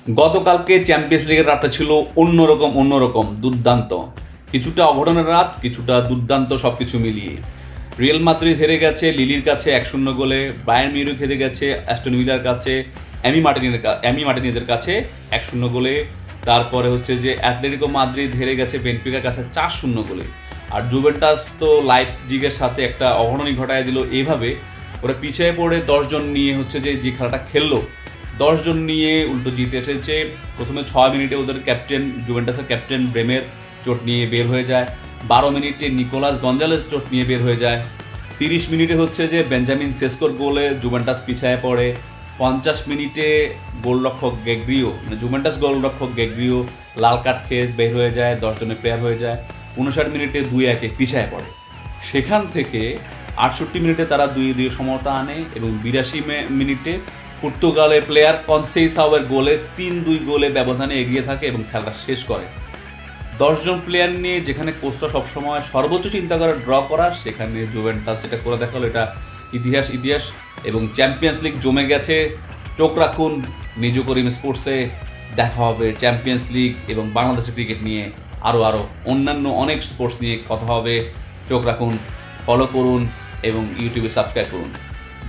গতকালকে চ্যাম্পিয়ন্স লিগের রাতটা ছিল অন্যরকম দুর্দান্ত। কিছুটা অঘটনের রাত, কিছুটা দুর্দান্ত সব কিছু মিলিয়ে। রিয়াল মাদ্রিদ হেরে গেছে লিলির কাছে 1-0 গোলে, বায়ার্ন মিউনিখ হেরে গেছে অ্যাস্টন ভিলার কাছে, এমি মার্টিনেজের কাছে 1-0 গোলে। তারপরে হচ্ছে যে অ্যাটলেটিকো মাদ্রিদ হেরে গেছে বেনফিকার কাছে 4-0 গোলে। আর জুভেন্টাস তো লাইপজিগের সাথে একটা অঘটনই ঘটায় দিল। এইভাবে ওরা পিছিয়ে পড়ে 10 জন নিয়ে হচ্ছে যে খেলাটা খেললো, 10 জন নিয়ে উল্টো জিতে এসেছে। প্রথমে 6 মিনিটে ওদের ক্যাপ্টেন, জুভেন্টাসের ক্যাপ্টেন ব্রেমের চোট নিয়ে বের হয়ে যায়। 12 মিনিটে নিকোলাস গঞ্জালেস চোট নিয়ে বের হয়ে যায়। 30 মিনিটে হচ্ছে যে বেঞ্জামিন সেস্কোর গোলে জুভেন্টাস পিছিয়ে পড়ে। 50 মিনিটে গোলরক্ষক গেগ্রিও, মানে জুভেন্টাস গোলরক্ষক গেগ্রিও লাল কার্ড খেয়ে বের হয়ে যায়, 10 জনের প্লেয়ার হয়ে যায়। 59 মিনিটে 2-1 পিছিয়ে পড়ে। সেখান থেকে 68 মিনিটে তারা 2-2 সমতা আনে এবং 82 মিনিটে পর্তুগালের প্লেয়ার কনসেইসাওয়ের গোলে 3-2 গোলে ব্যবধানে এগিয়ে থাকে এবং খেলাটা শেষ করে। 10 জন প্লেয়ার নিয়ে যেখানে কোচটা সবসময় সর্বোচ্চ চিন্তা করে ড্র করা, সেখানে জুভেন্টাস যেটা করে দেখালো, এটা ইতিহাস। এবং চ্যাম্পিয়ন্স লিগ জমে গেছে। চোখ রাখুন নিজ করিম স্পোর্টসে। দেখা হবে চ্যাম্পিয়ন্স লিগ এবং বাংলাদেশের ক্রিকেট নিয়ে আরও অন্যান্য অনেক স্পোর্টস নিয়ে কথা হবে। চোখ রাখুন, ফলো করুন এবং ইউটিউবে সাবস্ক্রাইব করুন।